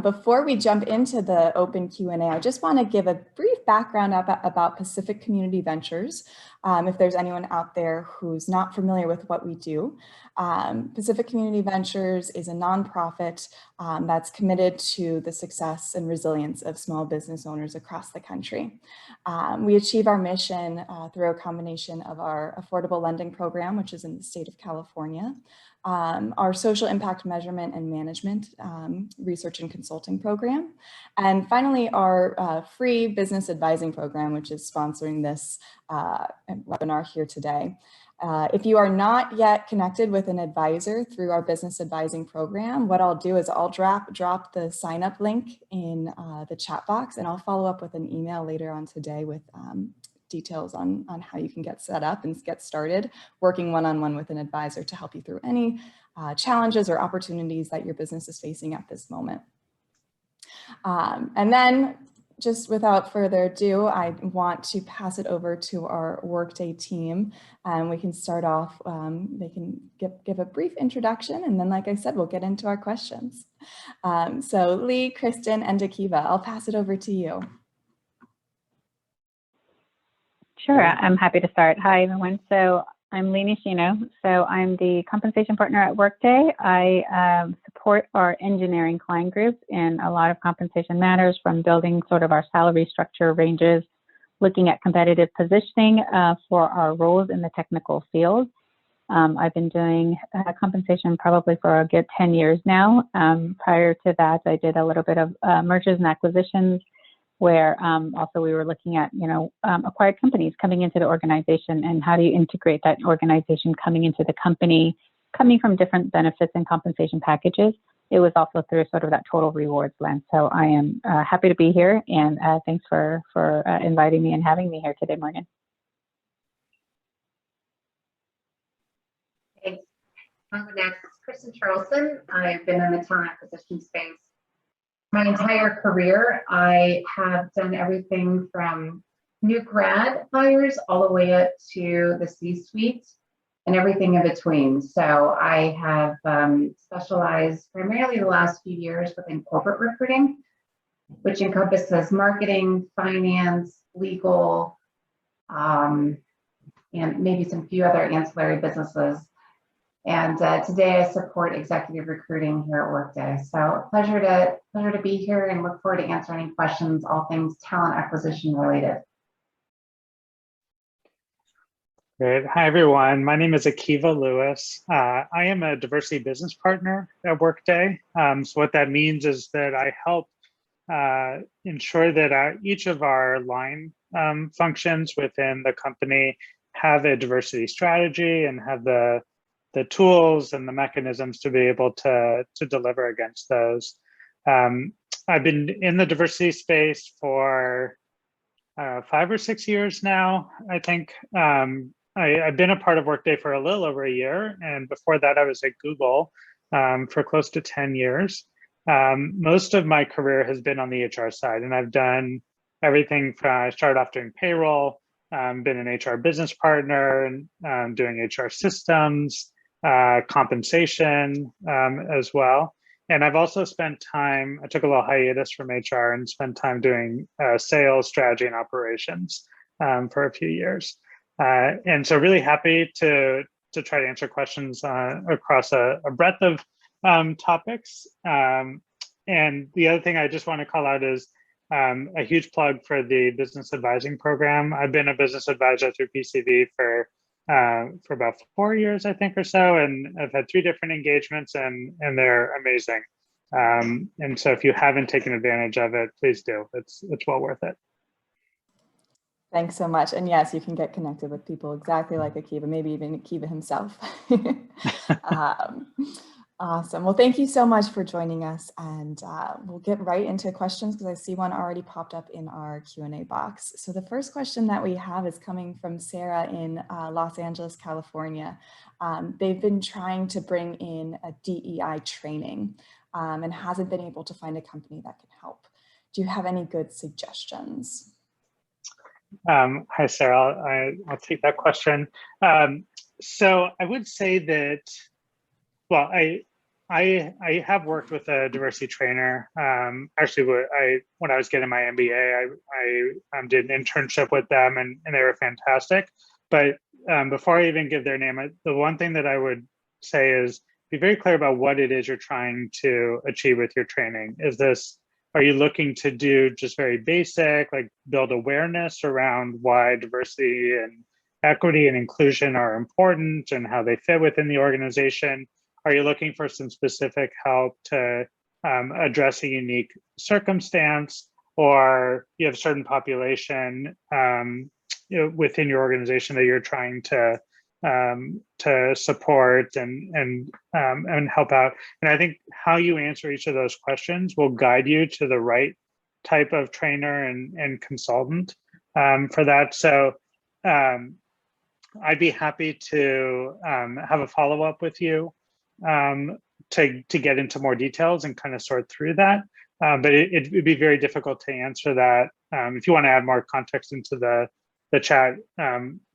Before we jump into the open Q&A, I just want to give a brief background about Pacific Community Ventures. If there's anyone out there who's not familiar with what we do, Pacific Community Ventures is a nonprofit that's committed to the success and resilience of small business owners across the country. We achieve our mission through a combination of our affordable lending program, which is in the state of California, our social impact measurement and management research and consulting program, and finally our free business advising program, which is sponsoring this webinar here today. If you are not yet connected with an advisor through our business advising program, what I'll do is I'll drop the sign up link in the chat box, and I'll follow up with an email later on today with details on how you can get set up and get started working one-on-one with an advisor to help you through any challenges or opportunities that your business is facing at this moment. And then, just without further ado, I want to pass it over to our Workday team, and we can start off. They can give a brief introduction, and then, like I said, we'll get into our questions. So Lee, Kristen, and Akiva, I'll pass it over to you. Sure, I'm happy to start. Hi, everyone. So I'm Lee Nishino. So I'm the compensation partner at Workday. I support our engineering client groups in a lot of compensation matters, from building sort of our salary structure ranges, looking at competitive positioning for our roles in the technical field. I've been doing compensation probably for a good 10 years now. Prior to that, I did a little bit of mergers and acquisitions, where also we were looking at, acquired companies coming into the organization and how do you integrate that organization coming into the company, coming from different benefits and compensation packages. It was also through sort of that total rewards lens. So I am happy to be here, and thanks for inviting me and having me here today, Morgan. Thanks. Next, Kristen Charlson. I've been in the talent acquisition space my entire career. I have done everything from new grad hires all the way up to the C-suite and everything in between. So I have specialized primarily the last few years within corporate recruiting, which encompasses marketing, finance, legal, and maybe some few other ancillary businesses. And today I support executive recruiting here at Workday. So pleasure to be here, and look forward to answering any questions, all things talent acquisition related. Great. Hi, everyone. My name is Akiva Lewis. I am a diversity business partner at Workday. So what that means is that I help ensure that each of our line functions within the company have a diversity strategy and have the tools and the mechanisms to be able to deliver against those. I've been in the diversity space for 5 or 6 years now, I think. I've been a part of Workday for a little over a year, and before that I was at Google for close to 10 years. Most of my career has been on the HR side, and I've done everything from, I started off doing payroll, been an HR business partner, and doing HR systems, compensation as well. And I've also spent time, I took a little hiatus from HR and spent time doing sales, strategy, and operations for a few years. And so really happy to try to answer questions across a breadth of topics. And the other thing I just want to call out is a huge plug for the business advising program. I've been a business advisor through PCV for about 4 years, I think, or so, and I've had 3 different engagements, and they're amazing. And so if you haven't taken advantage of it, please do. It's well worth it. Thanks so much. And yes, you can get connected with people exactly like Akiva, maybe even Akiva himself. Awesome. Well, thank you so much for joining us, and we'll get right into questions because I see one already popped up in our Q&A box. So the first question that we have is coming from Sarah in Los Angeles, California. They've been trying to bring in a DEI training and hasn't been able to find a company that can help. Do you have any good suggestions? Hi, Sarah. I'll take that question. So I would say that, well, I have worked with a diversity trainer. Actually, when I was getting my MBA, I did an internship with them, and they were fantastic. But before I even give their name, the one thing that I would say is be very clear about what it is you're trying to achieve with your training. Are you looking to do just very basic, like build awareness around why diversity and equity and inclusion are important and how they fit within the organization? Are you looking for some specific help to address a unique circumstance, or you have a certain population within your organization that you're trying to support and help out? And I think how you answer each of those questions will guide you to the right type of trainer and consultant for that. So I'd be happy to have a follow-up with you to get into more details and kind of sort through that. But it'd be very difficult to answer that. If you want to add more context into the chat,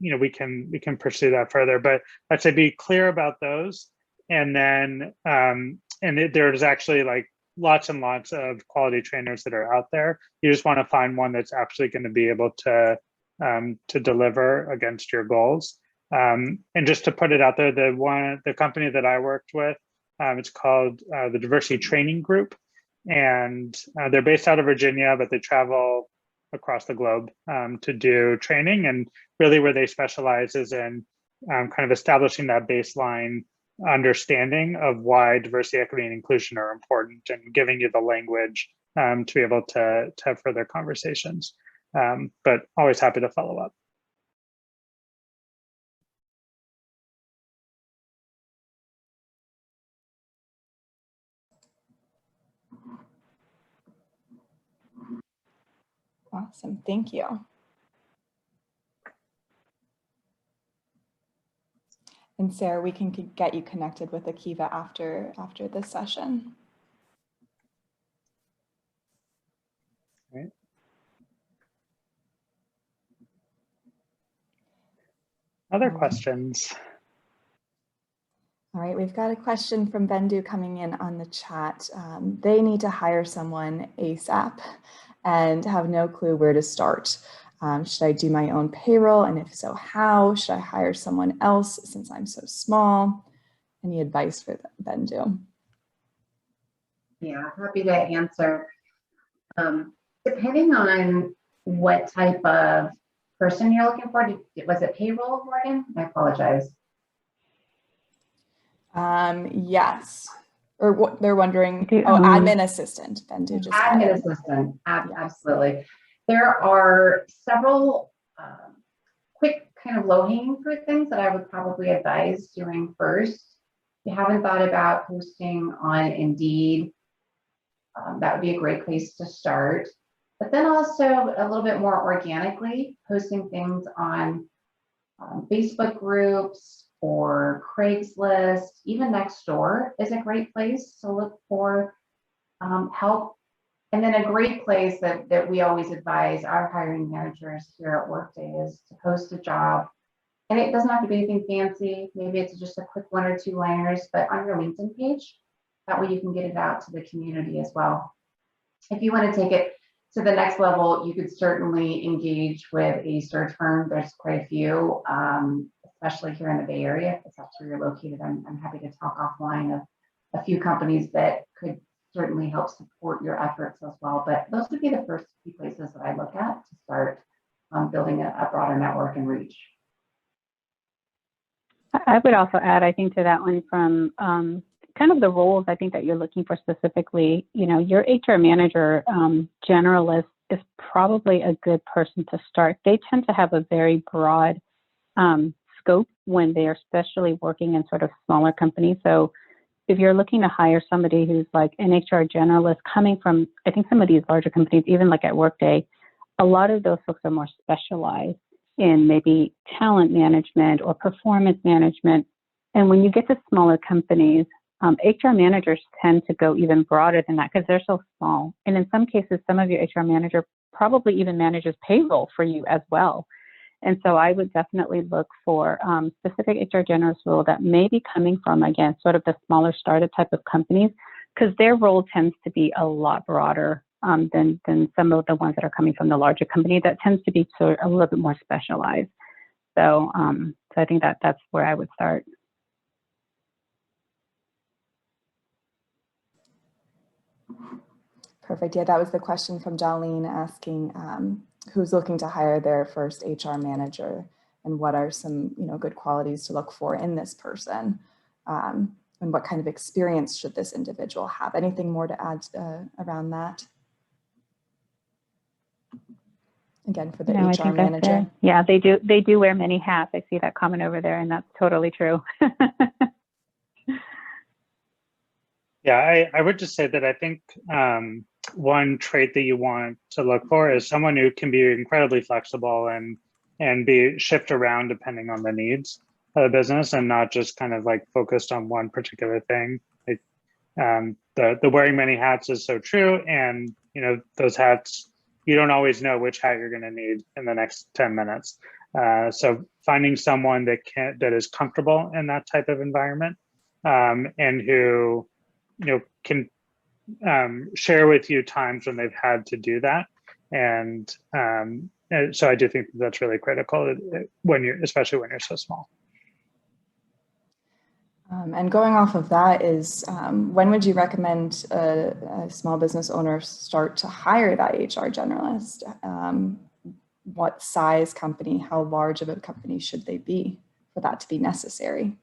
we can pursue that further. But I'd say be clear about those, and then there's actually like lots and lots of quality trainers that are out there. You just want to find one that's actually going to be able to deliver against your goals. And just to put it out there, the company that I worked with, it's called the Diversity Training Group, and they're based out of Virginia, but they travel across the globe to do training. And really where they specialize is in kind of establishing that baseline understanding of why diversity, equity, and inclusion are important, and giving you the language to be able to have further conversations. But always happy to follow up. Awesome, thank you. And Sarah, we can get you connected with Akiva after this session. Right. Other questions? All right, we've got a question from Bendu coming in on the chat. They need to hire someone ASAP and have no clue where to start. Should I do my own payroll? And if so, how? Should I hire someone else since I'm so small? Any advice for Bendu? Yeah, happy to answer. Depending on what type of person you're looking for, was it payroll, Morgan? I apologize. Yes. Or what they're wondering, admin assistant. Bendu just admin assistant, absolutely. There are several quick kind of low-hanging fruit things that I would probably advise doing first. If you haven't thought about posting on Indeed, that would be a great place to start. But then also a little bit more organically, posting things on Facebook groups or Craigslist, even Nextdoor is a great place to look for help. And then a great place that we always advise our hiring managers here at Workday is to post a job. And it doesn't have to be anything fancy. Maybe it's just a quick 1 or 2 liners, but on your LinkedIn page. That way you can get it out to the community as well. If you want to take it to the next level, you could certainly engage with a search firm. There's quite a few, especially here in the Bay Area. If that's where you're located, I'm happy to talk offline of a few companies that could certainly help support your efforts as well. But those would be the first few places that I look at to start building a broader network and reach. I would also add, I think, to that one from kind of the roles I think that you're looking for specifically, your HR manager generalist is probably a good person to start. They tend to have a very broad scope when they are especially working in sort of smaller companies. So if you're looking to hire somebody who's like an HR generalist coming from, I think some of these larger companies, even like at Workday, a lot of those folks are more specialized in maybe talent management or performance management. And when you get to smaller companies, HR managers tend to go even broader than that because they're so small. And in some cases, some of your HR manager probably even manages payroll for you as well. And so I would definitely look for specific HR generalist role that may be coming from, again, sort of the smaller startup type of companies, because their role tends to be a lot broader than some of the ones that are coming from the larger company that tends to be sort of a little bit more specialized. So, so I think that's where I would start. Perfect. Yeah, that was the question from Darlene asking who's looking to hire their first HR manager and what are some good qualities to look for in this person, and what kind of experience should this individual have? Anything more to add around that? Again, for the HR manager. Yeah, they do wear many hats. I see that comment over there, and that's totally true. Yeah, I would just say that I think one trait that you want to look for is someone who can be incredibly flexible and be shift around depending on the needs of the business, and not just kind of like focused on one particular thing. Like, the wearing many hats is so true, and those hats, you don't always know which hat you're going to need in the next 10 minutes. So finding someone that is comfortable in that type of environment, and who can share with you times when they've had to do that. And so I do think that's really critical especially when you're so small. And going off of that is, when would you recommend a small business owner start to hire that HR generalist? What size company, how large of a company should they be for that to be necessary?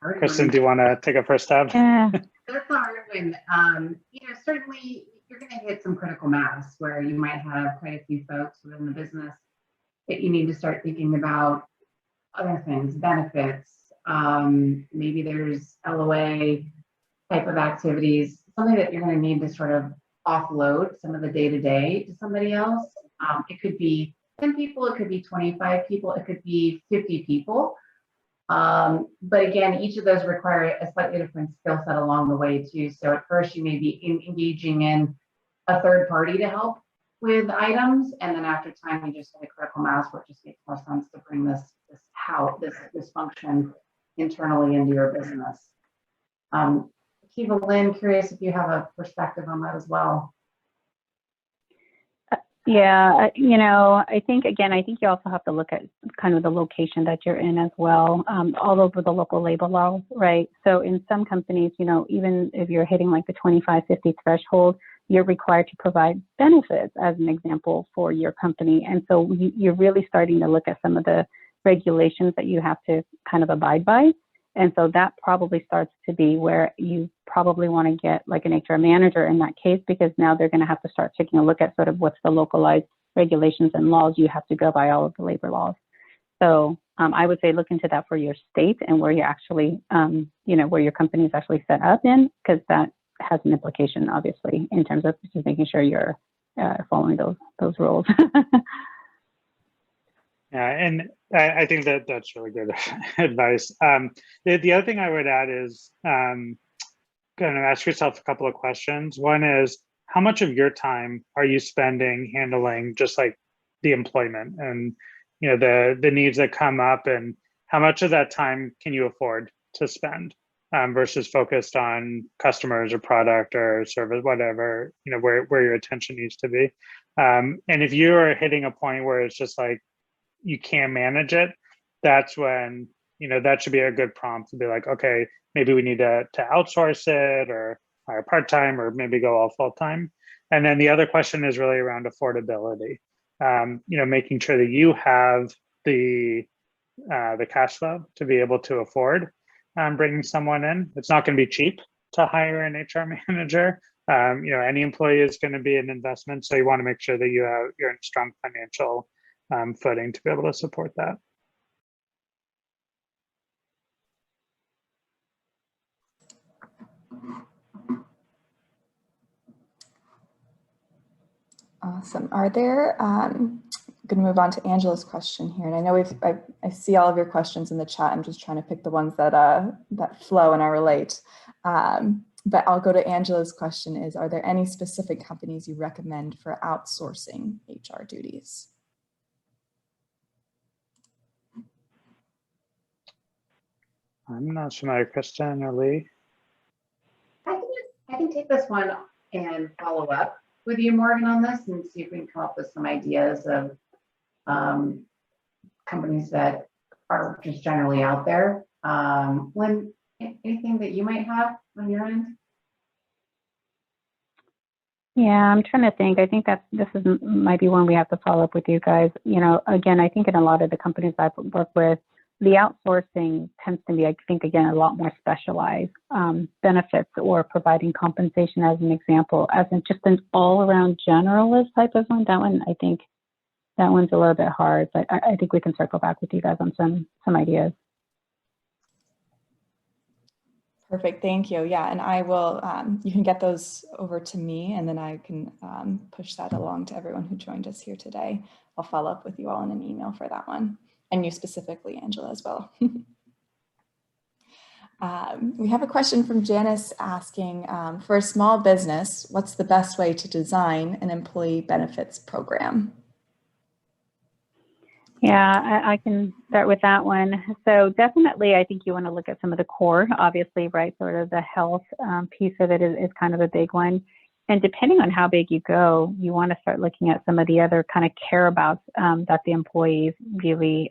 Kristen, do you want to take a first stab? Yeah. That's a hard one. Certainly you're going to hit some critical mass where you might have quite a few folks within the business that you need to start thinking about other things, benefits. Maybe there's LOA type of activities, something that you're going to need to sort of offload some of the day-to-day to somebody else. It could be 10 people, it could be 25 people, it could be 50 people. But again, each of those require a slightly different skill set along the way too. So at first you may be engaging in a third party to help with items, and then after time you just hit a critical mass where it just makes more sense to bring this function internally into your business. Kiva, Lynn, curious if you have a perspective on that as well. Yeah, I think you also have to look at kind of the location that you're in as well, all over the local labor laws, right? So in some companies, even if you're hitting like the 25, 50 threshold, you're required to provide benefits as an example for your company. And so you're really starting to look at some of the regulations that you have to kind of abide by. And so that probably starts to be where you probably want to get like an HR manager in that case, because now they're going to have to start taking a look at sort of what's the localized regulations and laws. You have to go by all of the labor laws. So I would say look into that for your state and where you're actually, where your company is actually set up in, because that has an implication, obviously, in terms of just making sure you're following those rules. Yeah, and I think that's really good advice. The other thing I would add is kind of ask yourself a couple of questions. One is, how much of your time are you spending handling just like the employment and the needs that come up, and how much of that time can you afford to spend versus focused on customers or product or service, whatever, where your attention needs to be. And if you are hitting a point where it's just like you can't manage it, that's when that should be a good prompt to be like, okay, maybe we need to outsource it or hire part-time or maybe go all full-time. And then the other question is really around affordability. Making sure that you have the cash flow to be able to afford bringing someone in. It's not going to be cheap to hire an HR manager. Any employee is going to be an investment, so you want to make sure that you're in a strong financial footing to be able to support that. Awesome. Are there, I'm going to move on to Angela's question here. And I know I see all of your questions in the chat. I'm just trying to pick the ones that flow and are relate. But I'll go to Angela's question is, are there any specific companies you recommend for outsourcing HR duties? I'm not familiar, Kristen or Lee. I can take this one and follow up with you, Morgan, on this and see if we can come up with some ideas of companies that are just generally out there. Lynn, anything that you might have on your end? Yeah, I'm trying to think. I think might be one we have to follow up with you guys. You know, again, I think in a lot of the companies I've worked with, the outsourcing tends to be, I think, again, a lot more specialized benefits or providing compensation as an example, as in just an all-around generalist type of one. That one, I think, that one's a little bit hard, but I think we can circle back with you guys on some ideas. Perfect, thank you. Yeah, and I will, you can get those over to me and then I can push that along to everyone who joined us here today. I'll follow up with you all in an email for that one. And you specifically, Angela, as well. We have a question from Janice asking, for a small business, what's the best way to design an employee benefits program? Yeah, I can start with that one. So definitely, I think you want to look at some of the core, obviously, right? Sort of the health piece of it is kind of a big one. And depending on how big you go, you want to start looking at some of the other kind of care abouts that the employees really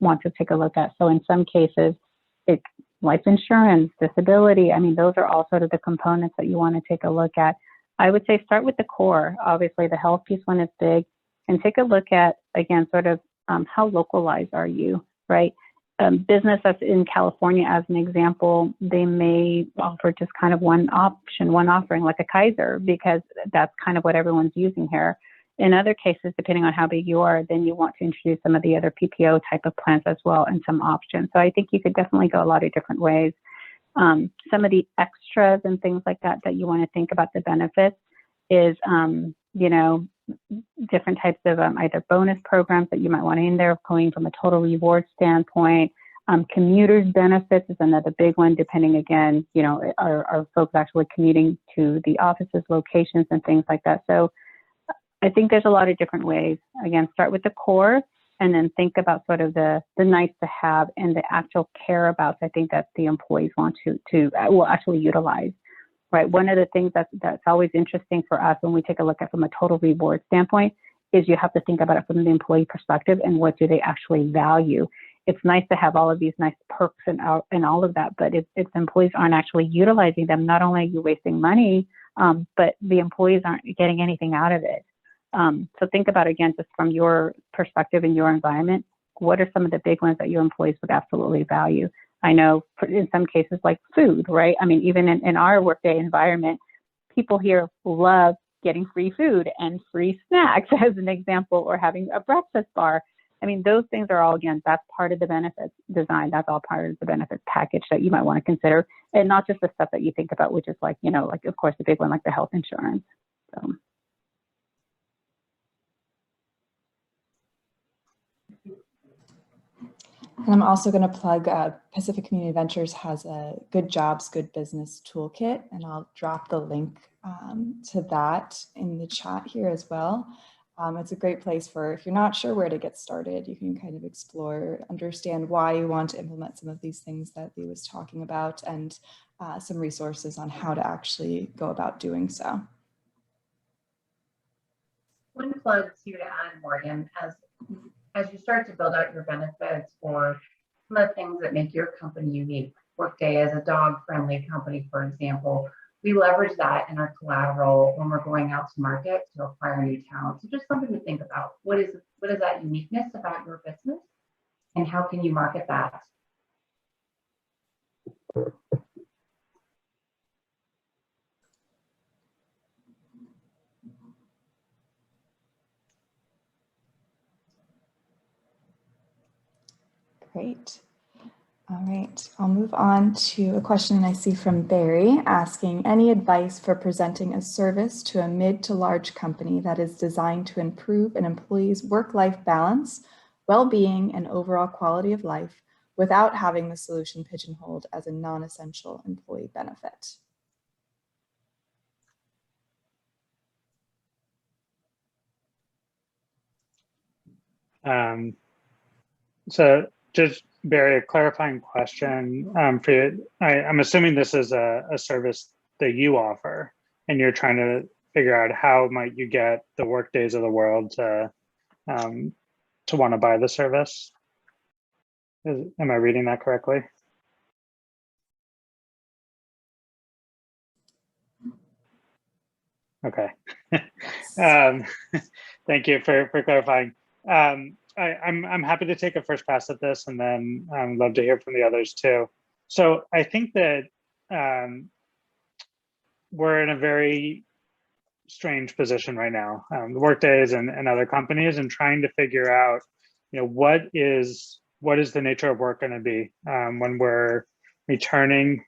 want to take a look at. So in some cases, it's life insurance, disability. I mean, those are all sort of the components that you want to take a look at. I would say start with the core. Obviously, the health piece one is big. And take a look at, again, sort of how localized are you, right? Business that's in California, as an example, they may offer just kind of one option, one offering, like a Kaiser, because that's kind of what everyone's using here. In other cases, depending on how big you are, then you want to introduce some of the other PPO type of plans as well and some options. So I think you could definitely go a lot of different ways. Some of the extras and things like that that you want to think about the benefits is, you know, different types of either bonus programs that you might want in there, going from a total reward standpoint. Commuters benefits is another big one, depending, again, you know, are folks actually commuting to the offices, locations, and things like that. So I think there's a lot of different ways. Again, start with the core and then think about sort of the nice to have and the actual care about, I think, that the employees want to will actually utilize. Right. One of the things that's always interesting for us when we take a look at from a total reward standpoint is you have to think about it from the employee perspective and what do they actually value. It's nice to have all of these nice perks and all of that, but if employees aren't actually utilizing them, not only are you wasting money, but the employees aren't getting anything out of it. So think about, again, just from your perspective and your environment, what are some of the big ones that your employees would absolutely value? I know in some cases like food, right? I mean, even in our Workday environment, people here love getting free food and free snacks, as an example, or having a breakfast bar. I mean, those things are all, again, that's part of the benefits design. That's all part of the benefits package that you might want to consider, and not just the stuff that you think about, which is like, you know, like, of course, the big one, like the health insurance. So. And I'm also going to plug Pacific Community Ventures has a Good Jobs, Good Business toolkit, and I'll drop the link to that in the chat here as well. It's a great place for, if you're not sure where to get started, you can kind of explore, understand why you want to implement some of these things that Lee was talking about, and some resources on how to actually go about doing so. One plug to add, Morgan, as you start to build out your benefits or some of the things that make your company unique. Workday is a dog-friendly company, for example. We leverage that in our collateral when we're going out to market to acquire new talent. So just something to think about. What is that uniqueness about your business, and how can you market that? Great. All right, I'll move on to a question I see from Barry asking, any advice for presenting a service to a mid to large company that is designed to improve an employee's work-life balance, well-being, and overall quality of life without having the solution pigeonholed as a non-essential employee benefit? So just Barry, a clarifying question for you. I'm assuming this is a service that you offer, and you're trying to figure out how might you get the Workdays of the world to want to buy the service. Am I reading that correctly? Okay. Thank you for clarifying. I'm happy to take a first pass at this, and then I'd love to hear from the others too. So I think that we're in a very strange position right now, the Workdays and other companies, and trying to figure out, what is the nature of work going to be when we're returning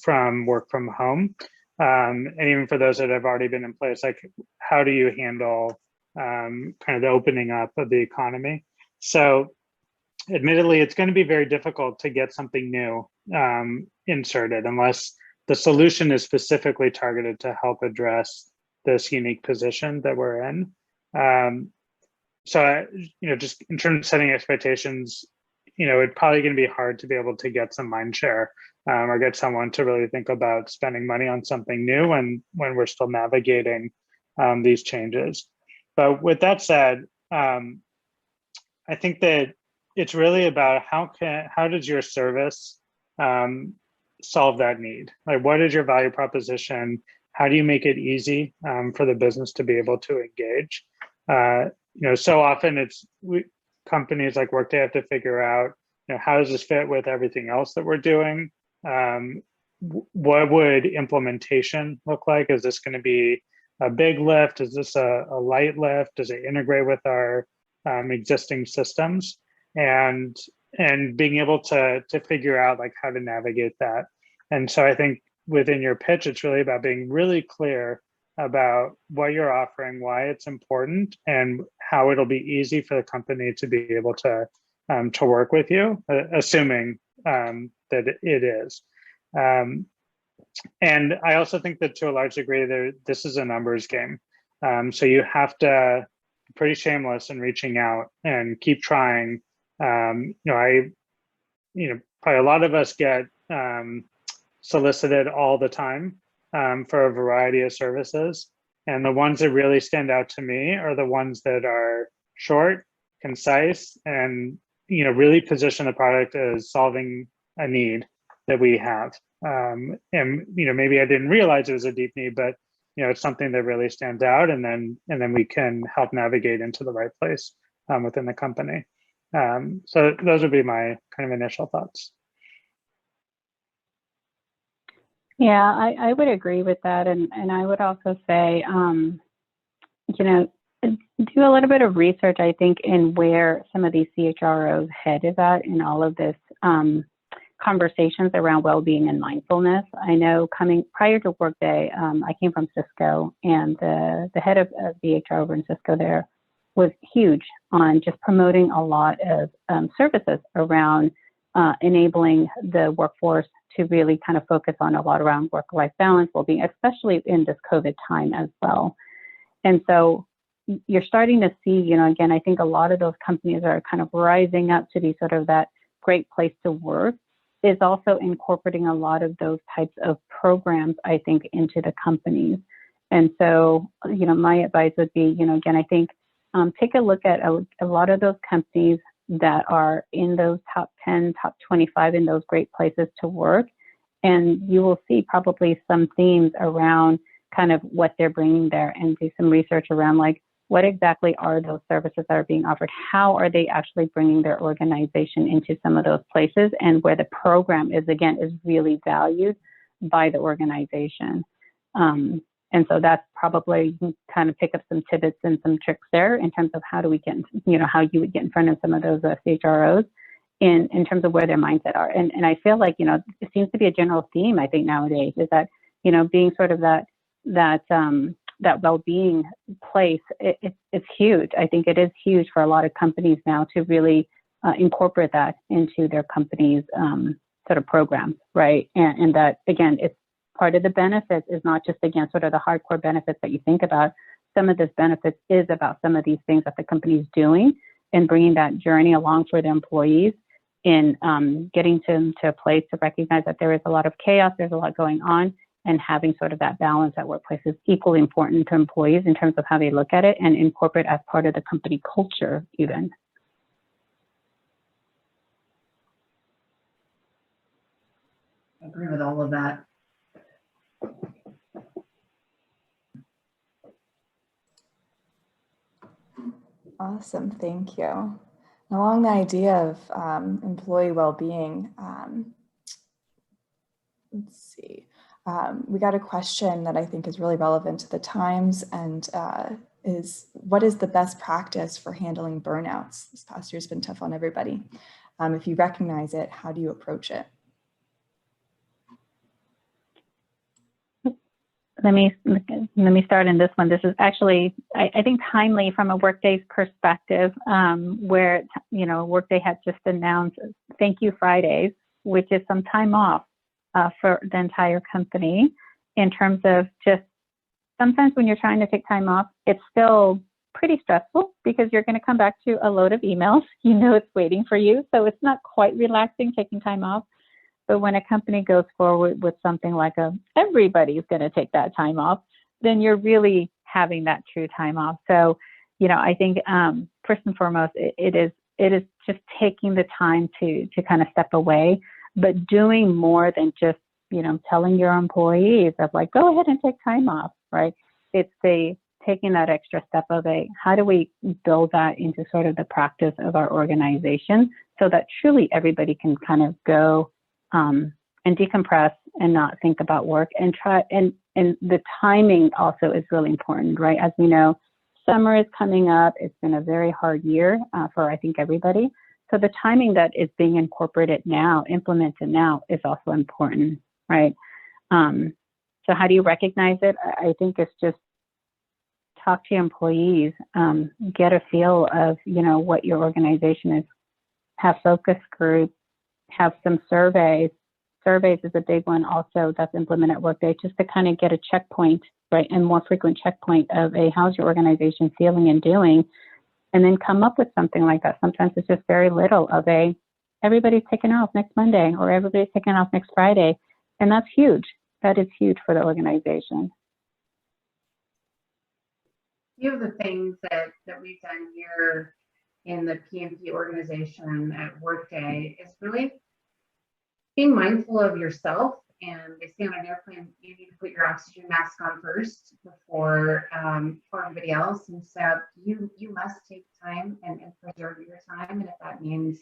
from work from home, and even for those that have already been in place, like how do you handle kind of the opening up of the economy? So admittedly, it's going to be very difficult to get something new inserted unless the solution is specifically targeted to help address this unique position that we're in. So, just in terms of setting expectations, it's probably going to be hard to be able to get some mind share or get someone to really think about spending money on something new when we're still navigating these changes. But with that said, I think that it's really about how does your service solve that need? Like, what is your value proposition? How do you make it easy for the business to be able to engage? So often companies like Workday have to figure out, how does this fit with everything else that we're doing? What would implementation look like? Is this going to be a big lift? Is this a light lift? Does it integrate with our existing systems? And being able to figure out like how to navigate that. And so I think within your pitch, it's really about being really clear about what you're offering, why it's important, and how it'll be easy for the company to be able to work with you, assuming that it is. And I also think that to a large degree, this is a numbers game. So you have to be pretty shameless in reaching out and keep trying. Probably a lot of us get solicited all the time for a variety of services. And the ones that really stand out to me are the ones that are short, concise, and really position the product as solving a need that we have. And maybe I didn't realize it was a deep need, but it's something that really stands out, and then we can help navigate into the right place within the company. So those would be my kind of initial thoughts. Yeah, I would agree with that. And I would also say, do a little bit of research, I think, in where some of these CHROs' head is at in all of this conversations around well-being and mindfulness. I know prior to Workday, I came from Cisco, and the head of the HR over in Cisco there was huge on just promoting a lot of services around enabling the workforce to really kind of focus on a lot around work-life balance, well-being, especially in this COVID time as well. And so you're starting to see, again, I think a lot of those companies are kind of rising up to be sort of that great place to work, is also incorporating a lot of those types of programs, I think, into the companies. And so, my advice would be, again, I think take a look at a lot of those companies that are in those top 10, top 25 in those great places to work. And you will see probably some themes around kind of what they're bringing there, and do some research around like, what exactly are those services that are being offered? How are they actually bringing their organization into some of those places, and where the program is really valued by the organization. And so that's probably, you can kind of pick up some tidbits and some tricks there in terms of how do we get, how you would get in front of some of those CHROs in terms of where their mindset are. And I feel like, it seems to be a general theme, I think, nowadays, is that, being sort of that well-being place, it's huge. I think it is huge for a lot of companies now to really incorporate that into their company's sort of programs, right? And that, again, it's part of the benefits is not just, again, sort of the hardcore benefits that you think about. Some of this benefits is about some of these things that the company is doing and bringing that journey along for the employees in getting them to a place to recognize that there is a lot of chaos, there's a lot going on, and having sort of that balance at workplace is equally important to employees in terms of how they look at it and incorporate as part of the company culture even. I agree with all of that. Awesome, thank you. Along the idea of employee well-being, let's see. We got a question that I think is really relevant to the times, and what is the best practice for handling burnouts? This past year's been tough on everybody. If you recognize it, how do you approach it? Let me start in this one. This is actually, I think, timely from a Workday's perspective, where, you know, Workday had just announced Thank You Fridays, which is some time off for the entire company, in terms of just sometimes when you're trying to take time off, it's still pretty stressful because you're going to come back to a load of emails. You know it's waiting for you. So it's not quite relaxing taking time off. But when a company goes forward with something like everybody's going to take that time off, then you're really having that true time off. So, you know, I think first and foremost, it is just taking the time to kind of step away, but doing more than just, you know, telling your employees of like, go ahead and take time off, right? It's taking that extra step of how do we build that into sort of the practice of our organization so that truly everybody can kind of go and decompress and not think about work and the timing also is really important, right? As we know, summer is coming up. It's been a very hard year for, I think, everybody. So the timing that is being incorporated now, implemented now, is also important, right? So how do you recognize it? I think it's just talk to your employees, get a feel of, you know, what your organization is, have focus groups, have some surveys. Surveys is a big one also that's implemented at Workday, just to kind of get a checkpoint, right? And more frequent checkpoint of how's your organization feeling and doing, and then come up with something like that. Sometimes it's just very little of everybody's taking off next Monday or everybody's taking off next Friday. And that's huge. That is huge for the organization. A few of the things that we've done here in the PMP organization at Workday is really being mindful of yourself. And they say on an airplane, you need to put your oxygen mask on first before for everybody else. And so you must take time and preserve your time. And if that means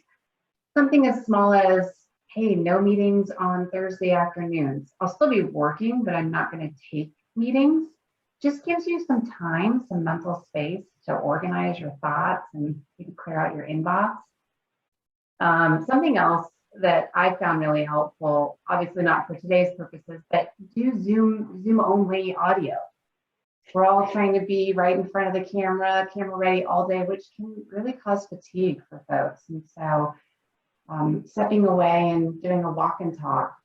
something as small as, hey, no meetings on Thursday afternoons. I'll still be working, but I'm not going to take meetings. Just gives you some time, some mental space to organize your thoughts and maybe clear out your inbox. Something else that I found really helpful, obviously not for today's purposes, but do Zoom only audio. We're all trying to be right in front of the camera ready all day, which can really cause fatigue for folks. And so stepping away and doing a walk and talk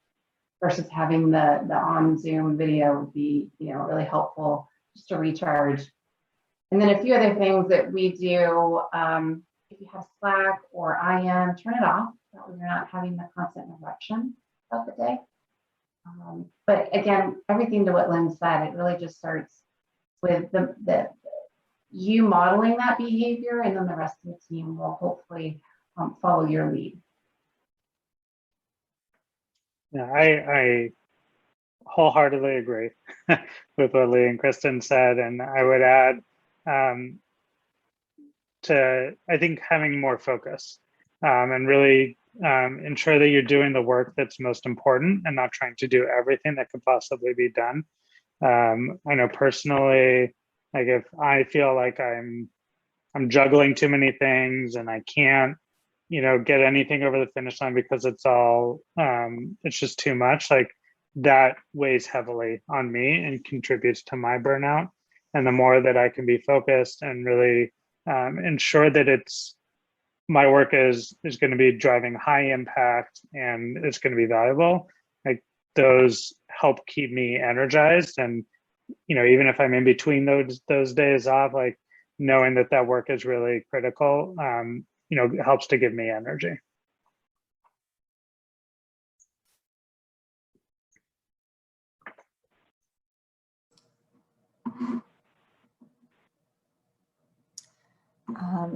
versus having the on Zoom video would be, you know, really helpful just to recharge. And then a few other things that we do, if you have Slack or IM, turn it off. That way you're not having the constant interruption of the day. But again, everything to what Lynn said, it really just starts with you modeling that behavior, and then the rest of the team will hopefully follow your lead. Yeah, I wholeheartedly agree with what Lee and Kristen said, and I would add I think having more focus and really ensure that you're doing the work that's most important and not trying to do everything that could possibly be done. I know personally, like if I feel like I'm juggling too many things and I can't, you know, get anything over the finish line because it's just too much, like that weighs heavily on me and contributes to my burnout. And the more that I can be focused and really ensure that my work is going to be driving high impact and it's going to be valuable, like those help keep me energized. And, you know, even if I'm in between those days off, like knowing that that work is really critical, helps to give me energy.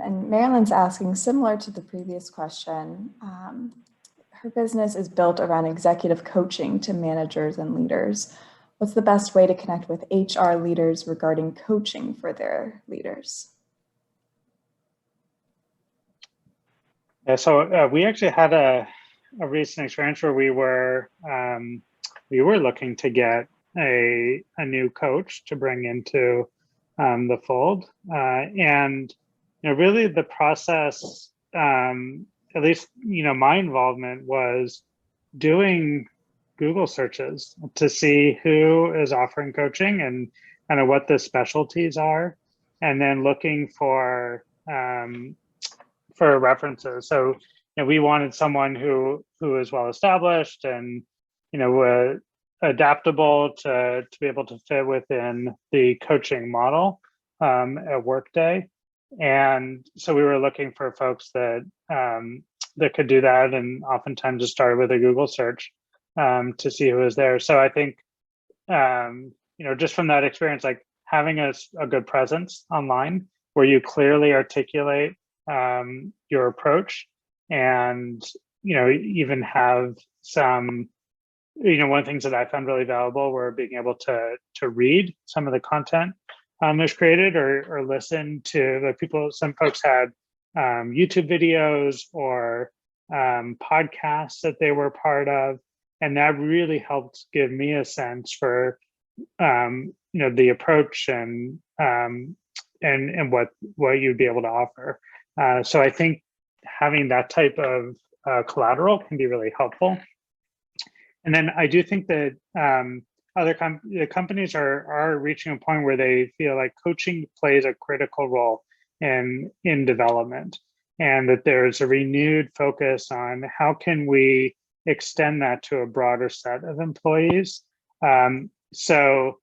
And Marilyn's asking, similar to the previous question, her business is built around executive coaching to managers and leaders. What's the best way to connect with HR leaders regarding coaching for their leaders? Yeah, so we actually had a recent experience where we were looking to get a new coach to bring into the fold, and really the process, at least my involvement was doing Google searches to see who is offering coaching and kind of what the specialties are, and then looking for references. So we wanted someone who is well established and adaptable to be able to fit within the coaching model at Workday. And so we were looking for folks that could do that, and oftentimes just started with a Google search to see who was there. So I think just from that experience, like having a good presence online where you clearly articulate your approach, and even have some one of the things that I found really valuable were being able to read some of the content that was created, or listen to the people. Some folks had YouTube videos or podcasts that they were part of, and that really helped give me a sense for the approach and what you'd be able to offer. So I think having that type of collateral can be really helpful. And then I do think that the companies are reaching a point where they feel like coaching plays a critical role in development, and that there's a renewed focus on how can we extend that to a broader set of employees. So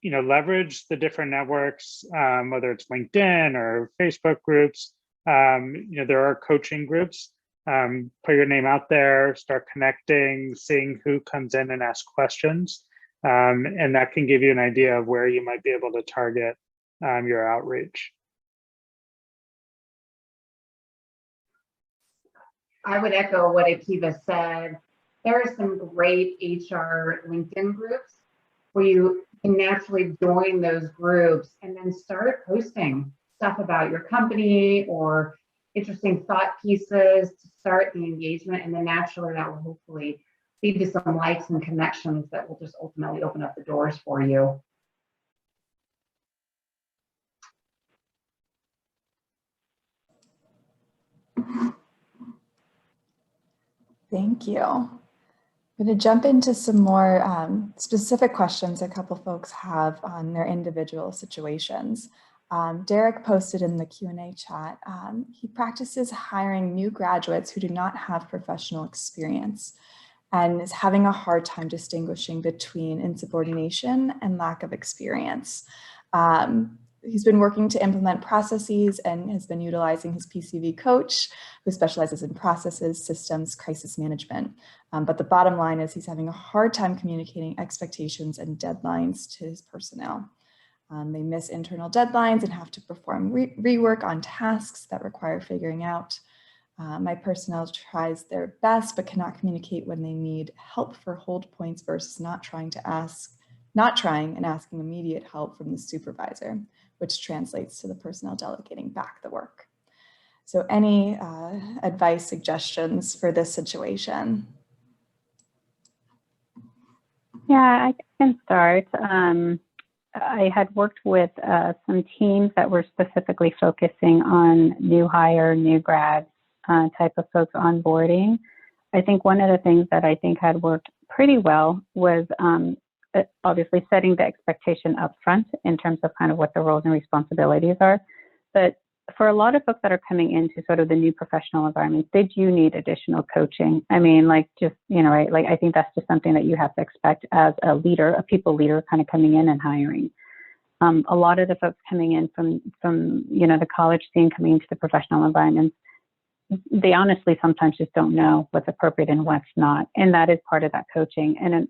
leverage the different networks, whether it's LinkedIn or Facebook groups. There are coaching groups. Put your name out there, start connecting, seeing who comes in and asks questions. And that can give you an idea of where you might be able to target your outreach. I would echo what Akiva said. There are some great HR LinkedIn groups where you can naturally join those groups and then start posting stuff about your company or interesting thought pieces to start the engagement. And then naturally that will hopefully lead to some likes and connections that will just ultimately open up the doors for you. Thank you. I'm going to jump into some more specific questions a couple folks have on their individual situations. Derek posted in the Q&A chat, he practices hiring new graduates who do not have professional experience and is having a hard time distinguishing between insubordination and lack of experience. He's been working to implement processes and has been utilizing his PCV coach, who specializes in processes, systems, crisis management. But the bottom line is he's having a hard time communicating expectations and deadlines to his personnel. They miss internal deadlines and have to perform rework on tasks that require figuring out. My personnel tries their best, but cannot communicate when they need help for hold points versus not trying and asking immediate help from the supervisor, which translates to the personnel delegating back the work. So any advice, suggestions for this situation? Yeah, I can start. I had worked with some teams that were specifically focusing on new hire, new grad type of folks onboarding. I think one of the things that I think had worked pretty well was obviously setting the expectation up front in terms of kind of what the roles and responsibilities are. But for a lot of folks that are coming into sort of the new professional environment, they do need additional coaching. I mean, like just, I think that's just something that you have to expect as a leader, a people leader kind of coming in and hiring. A lot of the folks coming in from the college scene, coming into the professional environments, they honestly sometimes just don't know what's appropriate and what's not. And that is part of that coaching. And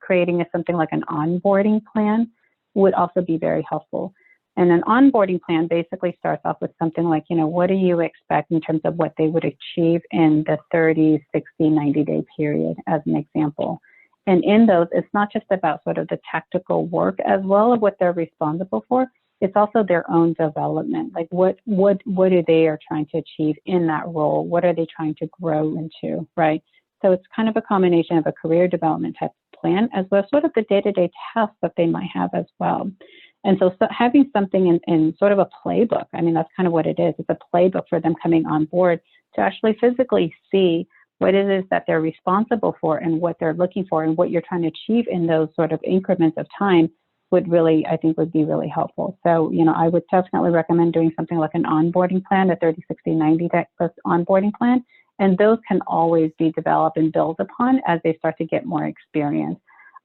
creating something like an onboarding plan would also be very helpful. And an onboarding plan basically starts off with something like, what do you expect in terms of what they would achieve in the 30, 60, 90-day period, as an example. And in those, it's not just about sort of the tactical work as well of what they're responsible for. It's also their own development. Like what are they are trying to achieve in that role? What are they trying to grow into, right? So it's kind of a combination of a career development type plan as well as sort of the day-to-day tasks that they might have as well. And so having something in sort of a playbook, I mean, that's kind of what it is. It's a playbook for them coming on board to actually physically see what it is that they're responsible for and what they're looking for and what you're trying to achieve in those sort of increments of time would be really helpful. So, I would definitely recommend doing something like an onboarding plan, a 30, 60, 90 day onboarding plan. And those can always be developed and built upon as they start to get more experience.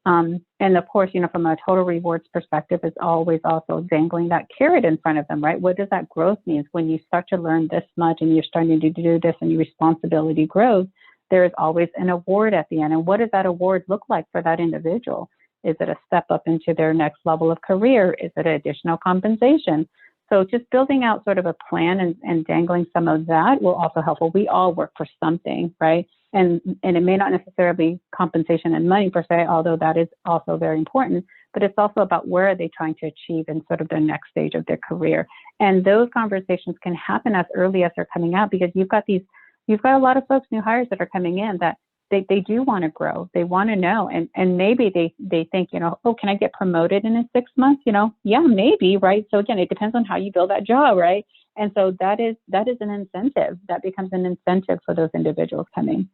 And of course, from a total rewards perspective, is always also dangling that carrot in front of them, right? What does that growth mean? When you start to learn this much and you're starting to do this and your responsibility grows, there is always an award at the end. And what does that award look like for that individual? Is it a step up into their next level of career? Is it additional compensation? So just building out sort of a plan and dangling some of that will also help. Well, we all work for something, right? And it may not necessarily be compensation and money per se, although that is also very important, but it's also about where are they trying to achieve in sort of their next stage of their career. And those conversations can happen as early as they're coming out, because you've got a lot of folks, new hires that are coming in that they do want to grow. They want to know. And maybe they think, oh, can I get promoted in 6 months? Yeah, maybe, right? So again, it depends on how you build that job, right? And so that is an incentive. That becomes an incentive for those individuals coming.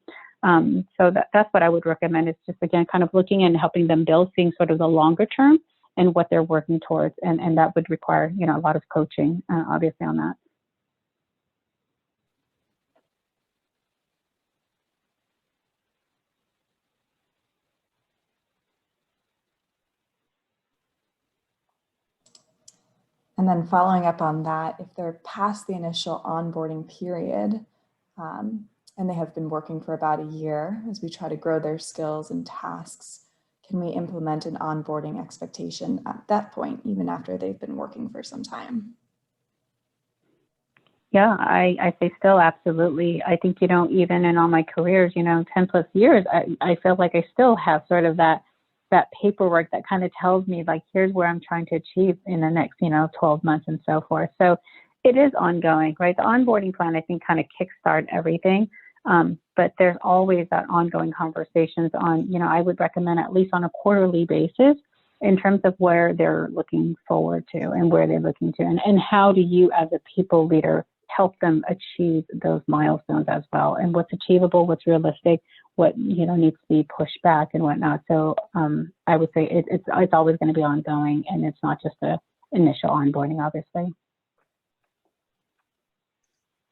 So that's what I would recommend, is just, again, kind of looking and helping them build, seeing sort of the longer term and what they're working towards. And that would require, a lot of coaching, obviously, on that. And then following up on that, if they're past the initial onboarding period and they have been working for about a year, as we try to grow their skills and tasks, can we implement an onboarding expectation at that point, even after they've been working for some time? Yeah, I say still, absolutely. I think, even in all my careers, 10 plus years, I feel like I still have sort of that paperwork that kind of tells me, like, here's where I'm trying to achieve in the next, 12 months and so forth. So it is ongoing, right? The onboarding plan, I think, kind of kickstart everything. But there's always that ongoing conversations on, I would recommend at least on a quarterly basis in terms of where they're looking forward to and where they're looking to, and how do you as a people leader help them achieve those milestones as well, and what's achievable, what's realistic, what needs to be pushed back and whatnot. So I would say it's always going to be ongoing, and it's not just a initial onboarding, obviously.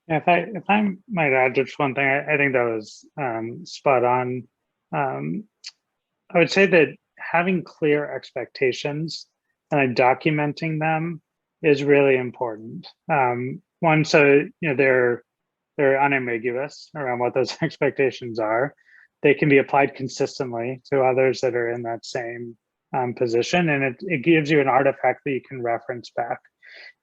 Yeah, if I might add just one thing, I think that was spot on. I would say that having clear expectations and documenting them is really important. One, so they're unambiguous around what those expectations are. They can be applied consistently to others that are in that same position, and it gives you an artifact that you can reference back.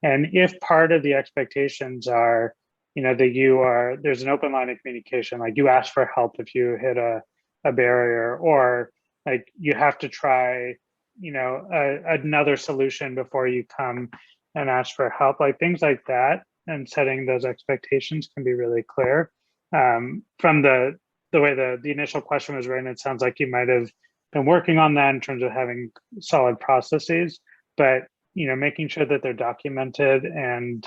And if part of the expectations are, that there's an open line of communication, like you ask for help if you hit a barrier, or like you have to try, another solution before you come and ask for help, like things like that, and setting those expectations can be really clear. From the way the initial question was written, it sounds like you might have been working on that in terms of having solid processes, but making sure that they're documented and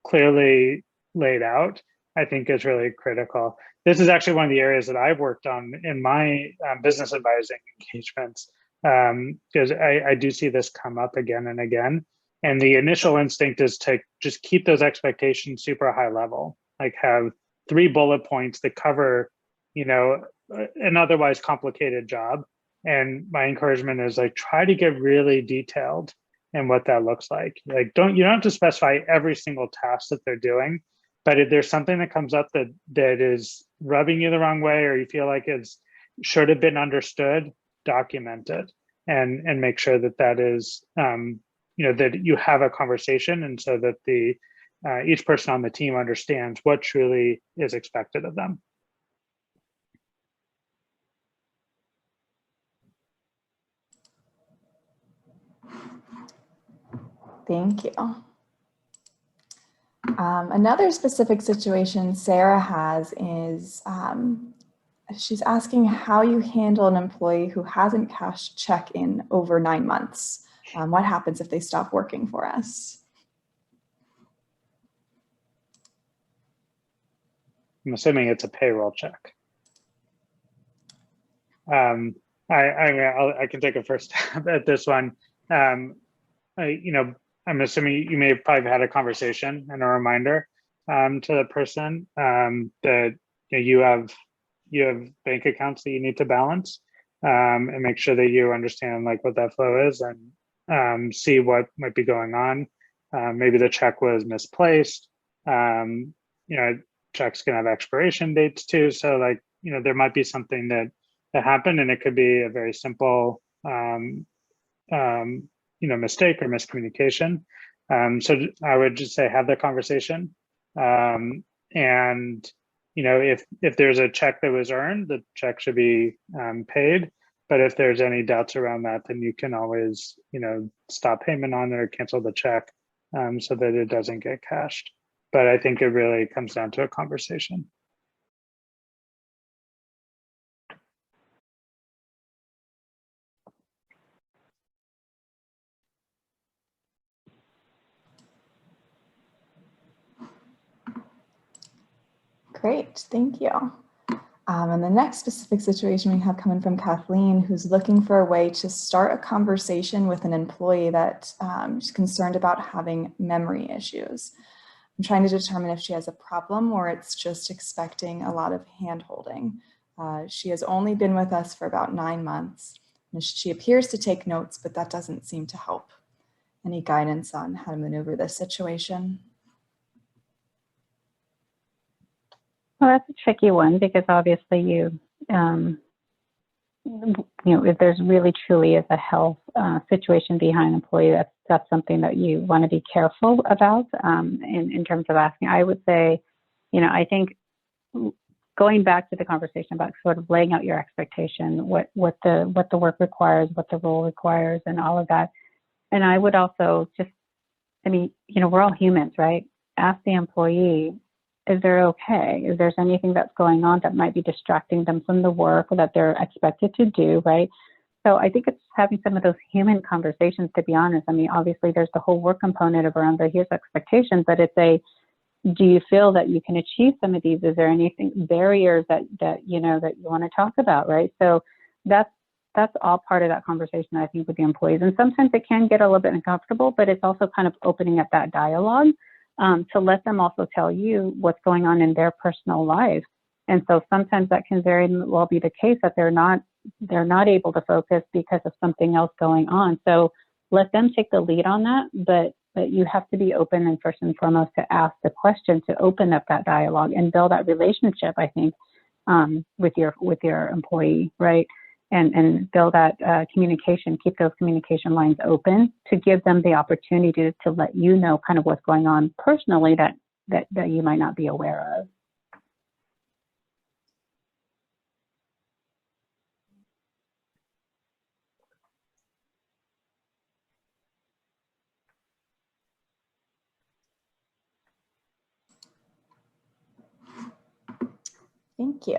clearly laid out, I think, is really critical. This is actually one of the areas that I've worked on in my business advising engagements, because I do see this come up again and again. And the initial instinct is to just keep those expectations super high level, like have 3 bullet points that cover, an otherwise complicated job, And my encouragement is like, try to get really detailed in what that looks like. Like, you don't have to specify every single task that they're doing, but if there's something that comes up that is rubbing you the wrong way, or you feel like it's should have been understood, document it and make sure that that is, that you have a conversation, and so that the each person on the team understands what truly is expected of them. Thank you. Another specific situation Sarah has is she's asking how you handle an employee who hasn't cashed check in over 9 months. What happens if they stop working for us? I'm assuming it's a payroll check. I can take a first stab at this one. I'm assuming you may have probably had a conversation and a reminder to the person that you have bank accounts that you need to balance, and make sure that you understand like what that flow is, and see what might be going on. Maybe the check was misplaced. Checks can have expiration dates too, so like there might be something that happened, and it could be a very simple mistake or miscommunication. So I would just say have the conversation, and if there's a check that was earned, the check should be paid. But if there's any doubts around that, then you can always stop payment on it or cancel the check, so that it doesn't get cashed. But I think it really comes down to a conversation. Great, thank you. And the next specific situation we have coming from Kathleen, who's looking for a way to start a conversation with an employee that is concerned about having memory issues. I'm trying to determine if she has a problem or it's just expecting a lot of hand-holding. She has only been with us for about 9 months. And she appears to take notes, but that doesn't seem to help. Any guidance on how to maneuver this situation? Well, that's a tricky one, because obviously if there's really truly is a health situation behind an employee, that's something that you want to be careful about in terms of asking. I would say, I think going back to the conversation about sort of laying out your expectation, what the work requires, what the role requires, and all of that. And I would also just, we're all humans, right? Ask the employee, is there okay? Is there anything that's going on that might be distracting them from the work that they're expected to do, right? So I think it's having some of those human conversations, to be honest. Obviously there's the whole work component of around here's expectations, but it's do you feel that you can achieve some of these? Is there anything, barriers that you want to talk about, right? So that's all part of that conversation, I think, with the employees. And sometimes it can get a little bit uncomfortable, but it's also kind of opening up that dialogue to let them also tell you what's going on in their personal life. And so sometimes that can very well be the case that they're not able to focus because of something else going on. So let them take the lead on that, but you have to be open and first and foremost to ask the question, to open up that dialogue and build that relationship, I think, with your employee, right? And build that communication, keep those communication lines open to give them the opportunity to let you know kind of what's going on personally that you might not be aware of. Thank you.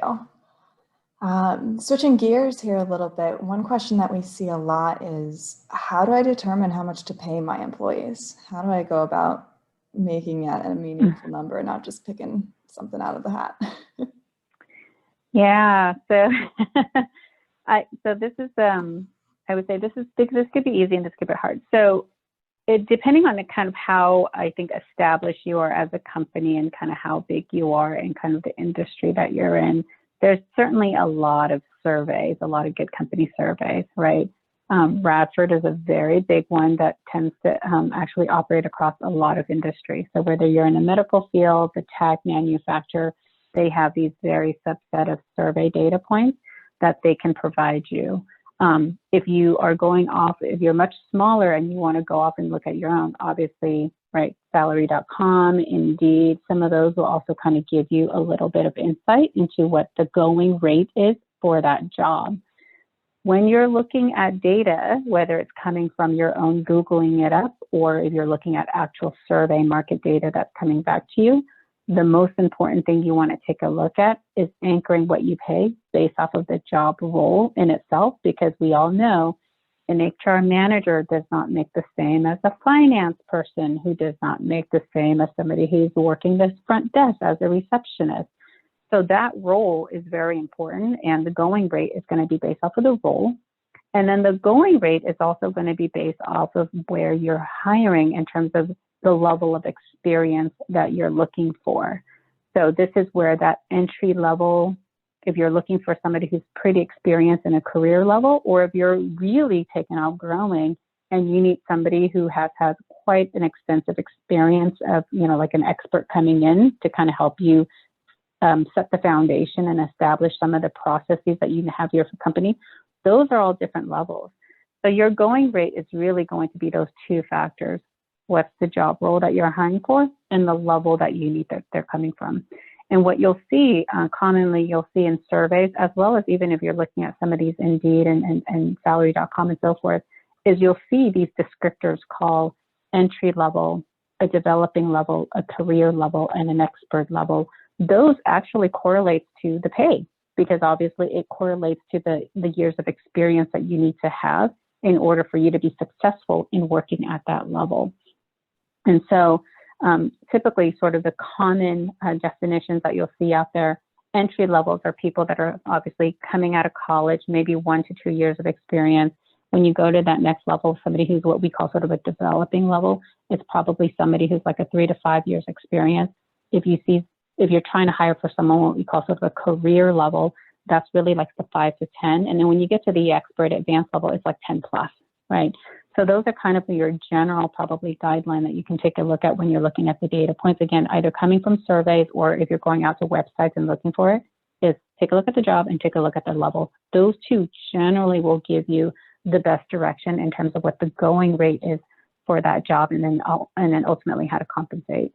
Switching gears here a little bit, one question that we see a lot is, how do I determine how much to pay my employees? How do I go about making that a meaningful number and not just picking something out of the hat? Yeah, so so this is I would say this could be easy and this could be hard. So depending on the kind of how I think established you are as a company and kind of how big you are and kind of the industry that you're in, there's certainly a lot of surveys, a lot of good company surveys, right? Radford is a very big one that tends to actually operate across a lot of industries. So whether you're in the medical field, the tech manufacturer, they have these very subset of survey data points that they can provide you. If you are going off, if you're much smaller and you want to go off and look at your own, obviously, right, salary.com, Indeed, some of those will also kind of give you a little bit of insight into what the going rate is for that job. When you're looking at data, whether it's coming from your own Googling it up, or if you're looking at actual survey market data that's coming back to you, the most important thing you want to take a look at is anchoring what you pay based off of the job role in itself, because we all know an HR manager does not make the same as a finance person, who does not make the same as somebody who's working this front desk as a receptionist. So that role is very important, and the going rate is going to be based off of the role. And then the going rate is also going to be based off of where you're hiring in terms of the level of experience that you're looking for. So this is where that entry level, if you're looking for somebody who's pretty experienced in a career level, or if you're really taking off growing and you need somebody who has had quite an extensive experience of, you know, like an expert coming in to kind of help you set the foundation and establish some of the processes that you have here for company, those are all different levels. So your going rate is really going to be those two factors. What's the job role that you're hiring for, and the level that you need that they're coming from. And what you'll see, commonly you'll see in surveys, as well as even if you're looking at some of these Indeed and salary.com and so forth, is you'll see these descriptors called entry level, a developing level, a career level, and an expert level. Those actually correlate to the pay, because obviously it correlates to the years of experience that you need to have in order for you to be successful in working at that level. And so typically sort of the common definitions that you'll see out there, entry levels are people that are obviously coming out of college, maybe 1 to 2 years of experience. When you go to that next level, somebody who's what we call sort of a developing level, it's probably somebody who's like a 3 to 5 years experience. If you're trying to hire for someone what we call sort of a career level, that's really like the 5 to 10. And then when you get to the expert advanced level, it's like 10 plus, right? So those are kind of your general probably guideline that you can take a look at when you're looking at the data points. Again, either coming from surveys, or if you're going out to websites and looking for it, is take a look at the job and take a look at the level. Those two generally will give you the best direction in terms of what the going rate is for that job, and then ultimately how to compensate.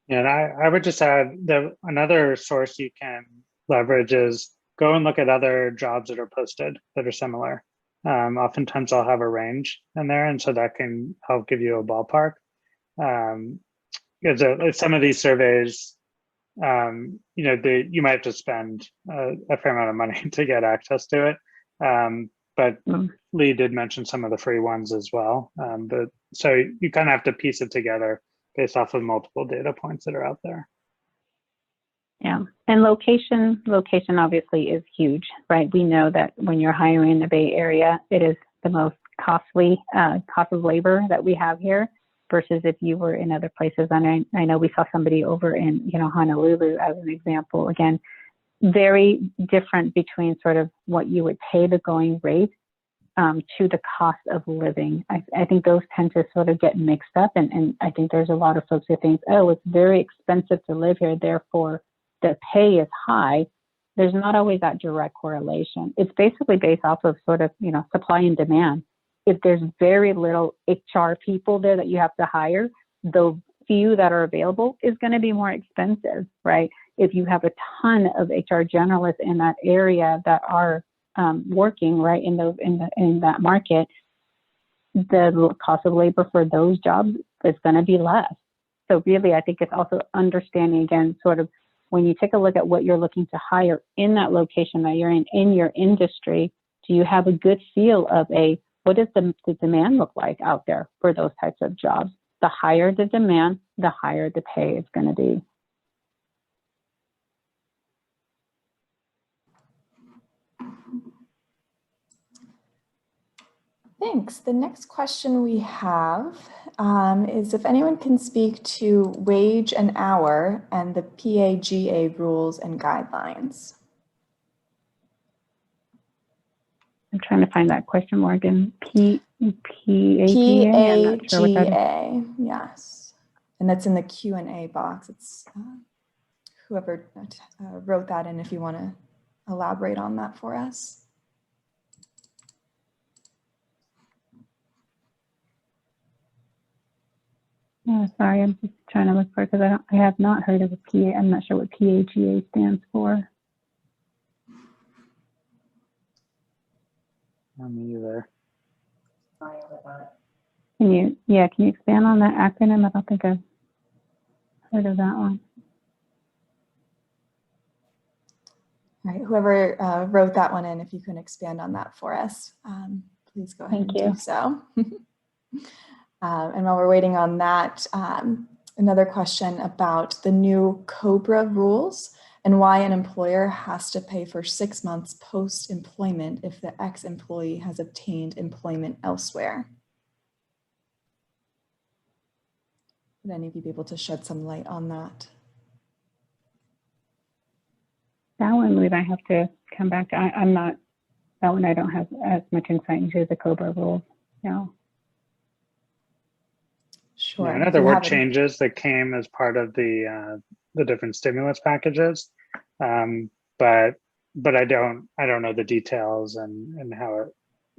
Yeah, and I would just add that another source you can leverage is go and look at other jobs that are posted that are similar. Oftentimes I'll have a range in there, and so that can help give you a ballpark. Because some of these surveys, you know, you might have to spend a fair amount of money to get access to it. But Lee did mention some of the free ones as well. But so you kind of have to piece it together based off of multiple data points that are out there. Yeah, and location obviously is huge, right? We know that when you're hiring in the Bay Area, it is the most costly cost of labor that we have here, versus if you were in other places. And I know we saw somebody over in, you know, Honolulu as an example. Again, very different between sort of what you would pay the going rate to the cost of living. I think those tend to sort of get mixed up, and I think there's a lot of folks who think, oh, it's very expensive to live here, therefore the pay is high. There's not always that direct correlation. It's basically based off of sort of, you know, supply and demand. If there's very little HR people there that you have to hire, the few that are available is going to be more expensive, right? If you have a ton of HR generalists in that area that are working right in that market, the cost of labor for those jobs is going to be less. So really, I think it's also understanding, again, sort of when you take a look at what you're looking to hire in that location that you're in your industry, do you have a good feel of what does the demand look like out there for those types of jobs? The higher the demand, the higher the pay is going to be. Thanks. The next question we have is if anyone can speak to wage and hour and the PAGA rules and guidelines. I'm trying to find that question, Morgan. PAGA? PAGA, yes. And that's in the Q&A box. It's whoever wrote that in, if you want to elaborate on that for us. Oh, sorry, I'm just trying to look for it because I have not heard of a PA. I'm not sure what PAGA stands for. Me either. Can you expand on that acronym? I don't think I've heard of that one. All right, whoever wrote that one in, if you can expand on that for us, please go ahead and do so. And while we're waiting on that, another question about the new COBRA rules and why an employer has to pay for 6 months post-employment if the ex-employee has obtained employment elsewhere. Would any of you be able to shed some light on that? That one we might have to come back to. I'm not, that one I don't have as much insight into the COBRA rules. No. Sure. Yeah, I know there were changes that came as part of the different stimulus packages, but I don't know the details and how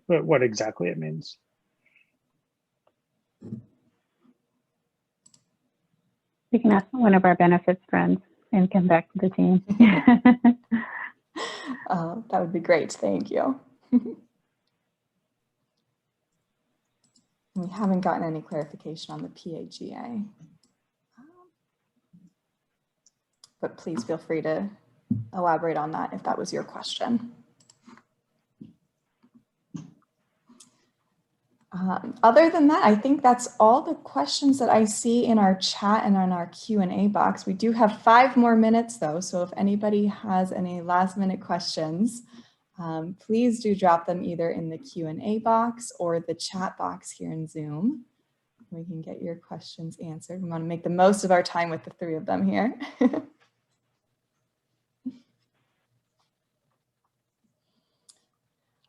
what exactly it means. We can ask one of our benefits friends and come back to the team. That would be great. Thank you. We haven't gotten any clarification on the PAGA, but please feel free to elaborate on that if that was your question. Other than that, I think that's all the questions that I see in our chat and on our Q&A box. We do have 5 more minutes though, so if anybody has any last minute questions, please do drop them either in the Q&A box or the chat box here in Zoom. We can get your questions answered. We want to make the most of our time with the 3 of them here.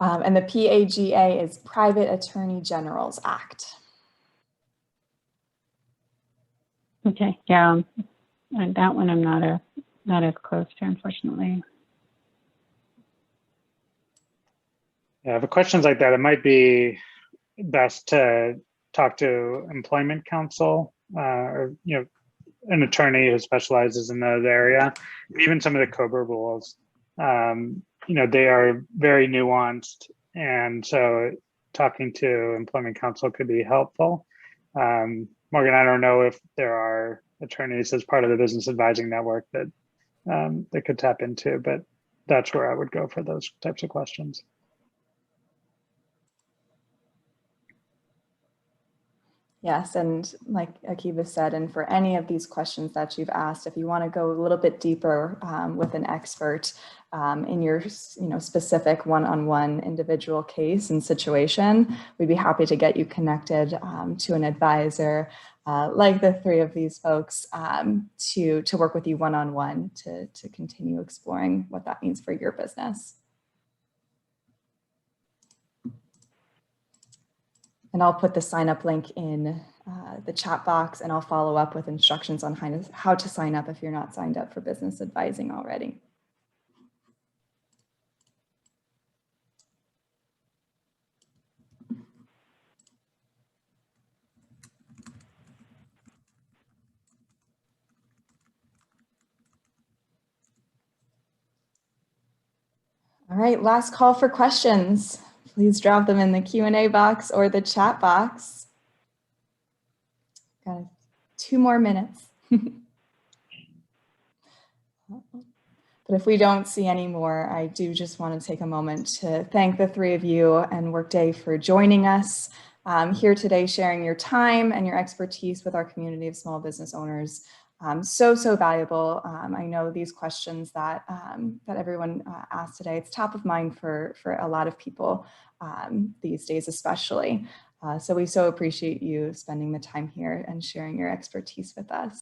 And the PAGA is Private Attorney General's Act. Okay, yeah, and that one I'm not as close to, unfortunately. Yeah, for questions like that, it might be best to talk to employment counsel or an attorney who specializes in that area. Even some of the COBRA rules, they are very nuanced, and so talking to employment counsel could be helpful. Morgan, I don't know if there are attorneys as part of the business advising network that they could tap into, but that's where I would go for those types of questions. Yes, and like Akiva said, and for any of these questions that you've asked, if you want to go a little bit deeper with an expert in your specific one-on-one individual case and situation, we'd be happy to get you connected to an advisor like the 3 of these folks to work with you one-on-one to continue exploring what that means for your business. And I'll put the sign up link in the chat box, and I'll follow up with instructions on how to sign up if you're not signed up for business advising already. All right, last call for questions. Please drop them in the Q&A box or the chat box. Got 2 more minutes. But if we don't see any more, I do just want to take a moment to thank the 3 of you and Workday for joining us here today, sharing your time and your expertise with our community of small business owners. So valuable. I know these questions that everyone asked today, it's top of mind for a lot of people these days, especially. So we so appreciate you spending the time here and sharing your expertise with us.